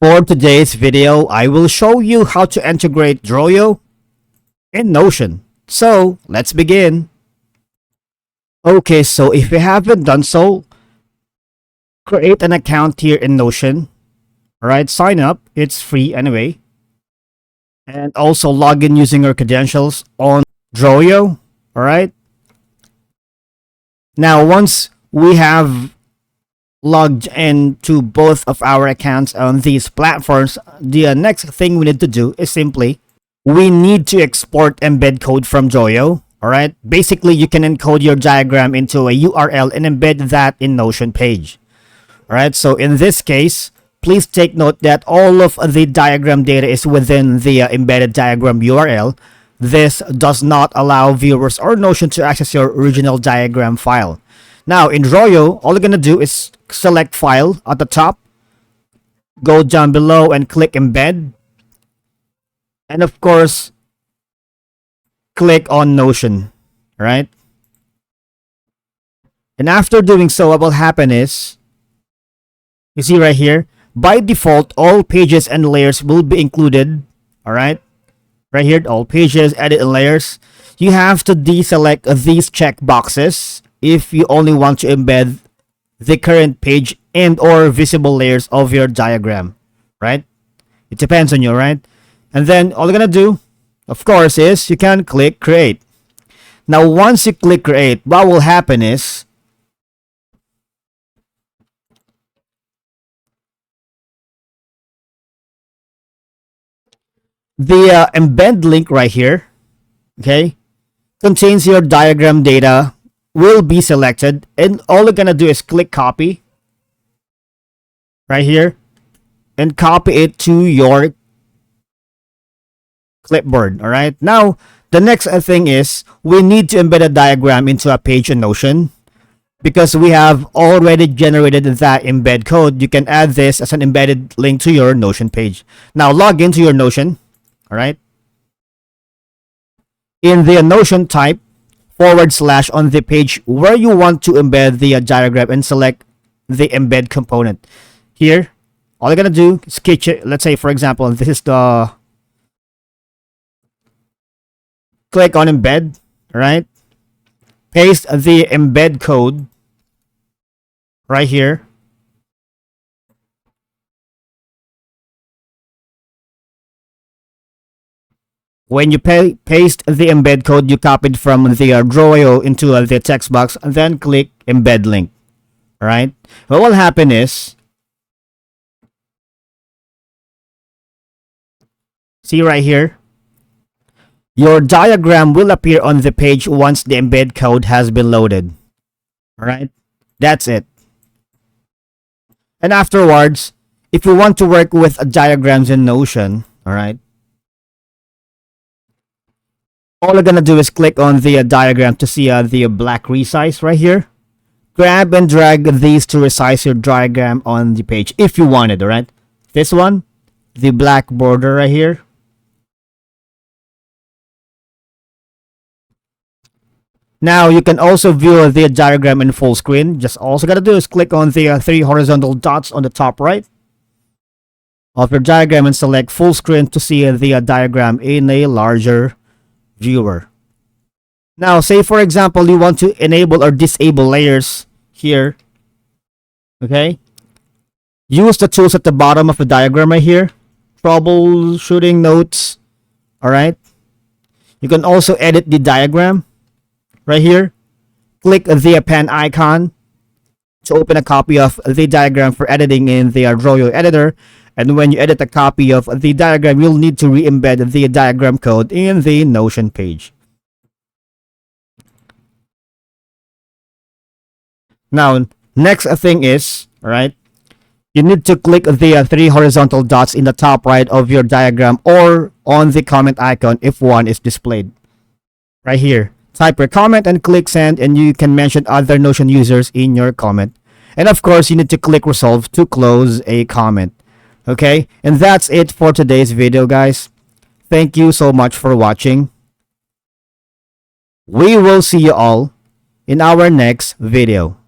For today's video, I will show you how to integrate Droyo in Notion. So, let's begin. Okay, so if you haven't done so, create an account here in Notion. Alright, sign up. It's free anyway. And also log in using your credentials on Droyo. Alright. Now, once we have logged into both of our accounts on these platforms, the next thing we need to do is simply we need to export embed code from Droyo. Alright, basically you can encode your diagram into a URL and embed that in Notion page. Alright, so in this case, please take note that all of the diagram data is within the embedded diagram URL. This does not allow viewers or Notion to access your original diagram file. Now in Droyo, all you're gonna do is select file at the top, go down below and click embed, and of course click on Notion, right? And after doing so, what will happen is, you see right here, by default all pages and layers will be included. All right, right here, all pages, edit, and layers. You have to deselect these check boxes if you only want to embed the current page and or visible layers of your diagram, right? It depends on you, right? And then all you're gonna do, of course, is you can click create. Now once you click create, what will happen is the embed link right here, okay, contains your diagram data, will be selected, and all you're gonna do is click copy right here and copy it to your clipboard. All right, now the next thing is we need to embed a diagram into a page in Notion. Because we have already generated that embed code, you can add this as an embedded link to your Notion page. Now log into your Notion. All right, in the Notion, type / on the page where you want to embed the diagram and select the embed component. Here, all you're gonna do is sketch it. Let's say, for example, this is the, click on embed, right? Paste the embed code right here. When you paste the embed code you copied from the Droyo into the text box, and then click embed link. All right. What will happen is, see right here, your diagram will appear on the page once the embed code has been loaded. All right. That's it. And afterwards, if you want to work with diagrams in Notion, all right, all you're gonna do is click on the diagram to see the black resize right here. Grab and drag these to resize your diagram on the page if you wanted. All right, this one, the black border right here. Now you can also view the diagram in full screen. Just also gotta do is click on the 3 horizontal dots on the top right of your diagram and select full screen to see the diagram in a larger viewer. Now say for example you want to enable or disable layers here. Okay, use the tools at the bottom of the diagram right here, troubleshooting notes. All right, you can also edit the diagram right here. Click the pen icon to open a copy of the diagram for editing in the Droyo editor. And when you edit a copy of the diagram, you'll need to re-embed the diagram code in the Notion page. Now, next thing is, all right, you need to click the 3 horizontal dots in the top right of your diagram or on the comment icon if one is displayed. Right here, type your comment and click send, and you can mention other Notion users in your comment. And of course, you need to click resolve to close a comment. Okay, and that's it for today's video, guys. Thank you so much for watching. We will see you all in our next video.